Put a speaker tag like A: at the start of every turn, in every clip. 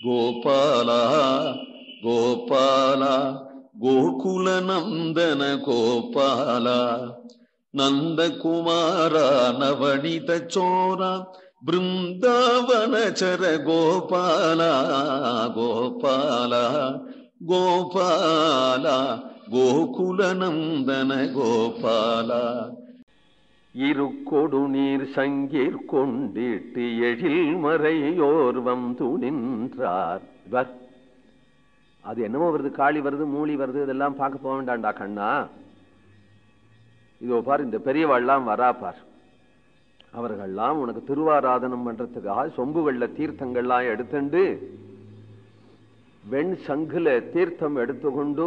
A: கோபாலா கோபாலா கோகுல நந்தன கோபாலா நந்தகுமாரா நவனித சோரா பிருந்தாவனச்சர கோபாலா கோபாலா கோபாலா கோகுல நந்தன கோபாலா.
B: இருக்கொடு நீர் சங்கீர் கொண்டிட்டு எழில் மறையோர்வம் துணின்றார். அது என்னமோ வருது, காளி வருது, மூலி வருது, இதெல்லாம் பார்க்க போக வேண்டாண்டா கண்ணா. இதோ பார், இந்த பெரியவாள்லாம் வராப்பார். அவர்கள்லாம் உனக்கு திருவாராதனம் பண்றதுக்காக சொம்புகள்ல தீர்த்தங்கள்லாம் எடுத்துண்டு வெண் சங்குல தீர்த்தம் எடுத்துக்கொண்டு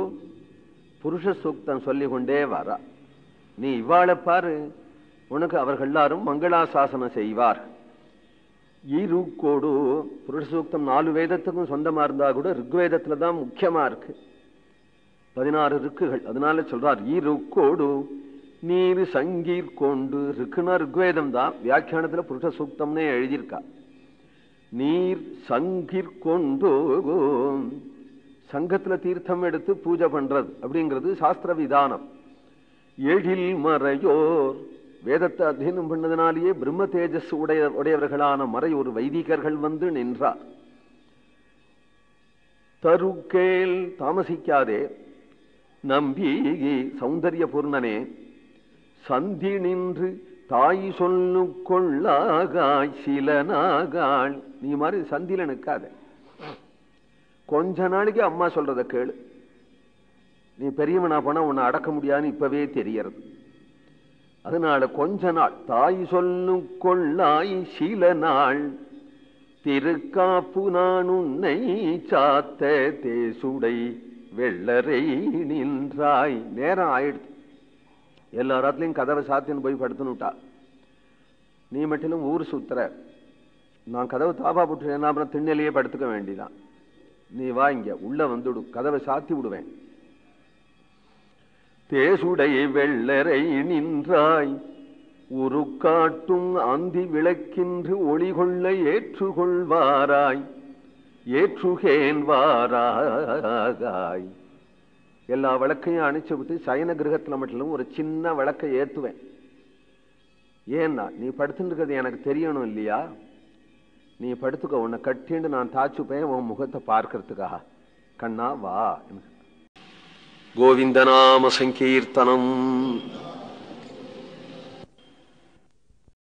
B: புருஷ சூக்தம் சொல்லிக் கொண்டே வரா. நீ இவாளை பாரு, உனக்கு அவர்கள் எல்லாரும் மங்களாசாசனம் செய்வார். இருக்கோடு புருஷ சூக்தம் 4 வேதத்துக்கும் சொந்தமா இருந்தா கூட ருக்வேதத்துலதான் முக்கியமா இருக்கு. 16 ருக்குகள். அதனால சொல்றார் இருக்கோடு நீர் சங்கீர் கொண்டு. ருக்குனா ருக்வேதம் தான், வியாக்கியானத்துல புருஷ சூக்தம்னே எழுதியிருக்கா. நீர் சங்கீர் கொண்டு சங்கத்துல தீர்த்தம் எடுத்து பூஜை பண்றது அப்படிங்கிறது சாஸ்திர விதானம். எழில் மறையோர் வேதத்தை அத்தியனம் பண்ணதுனாலேயே பிரம்ம தேஜஸ் உடையவர்களான மறையோர் வைதிகர்கள் வந்து நின்றார். தருக்கேல் தாமசிக்காதே நம்பி சௌந்தரிய பூர்ணனே சந்தி நின்று தாய் சொல்லு கொள்ளாகாய் சிலனாகாள். நீ மாதிரி சந்தில நிற்காத, கொஞ்ச நாளைக்கு அம்மா சொல்றத கேளு. நீ பெரியவனா போனா உன்னை அடக்க முடியாதுன்னு இப்பவே தெரியறது. அதனால கொஞ்ச நாள் தாய் சொல்லு கொள்ளாய் சில நாள் திருக்காப்பு நான் உன்னை சாத்த தேசுடை வெள்ளரை நின்றாய். நேரம் ஆயிடுச்சு, எல்லா ராத்திலையும் கதவை சாத்தின்னு போய் படுத்துனுட்டா. நீ மட்டும் ஊர் சுத்துற, நான் கதவை தாபா போட்டுறேன், அப்புறம் திண்ணையிலேயே படுத்துக்க வேண்டிதான். நீ வா, இங்க உள்ள வந்துடு, கதவை சாத்தி விடுவேன். தேசுடை வெள்ளரை நின்றாய் உரு காட்டும் அந்தி விளக்கின்று ஒளி கொள்ள ஏற்றுகொள்வாராய் ஏற்றுகேன் வாராய். எல்லா விளக்கையும் அணைச்சு விட்டு சயன கிரகத்துல மட்டும் ஒரு சின்ன விளக்கை ஏத்துவேன். ஏன்னா நீ படுத்துட்டு இருக்கிறது எனக்கு தெரியணும் இல்லையா? நீ படுத்துக்க, உன்னை கட்டிண்டு நான் தாச்சுப்பேன் உன் முகத்தை பார்க்கறதுக்காக. கண்ணா வா. கோவிந்த நாம சங்கீர்த்தனம்.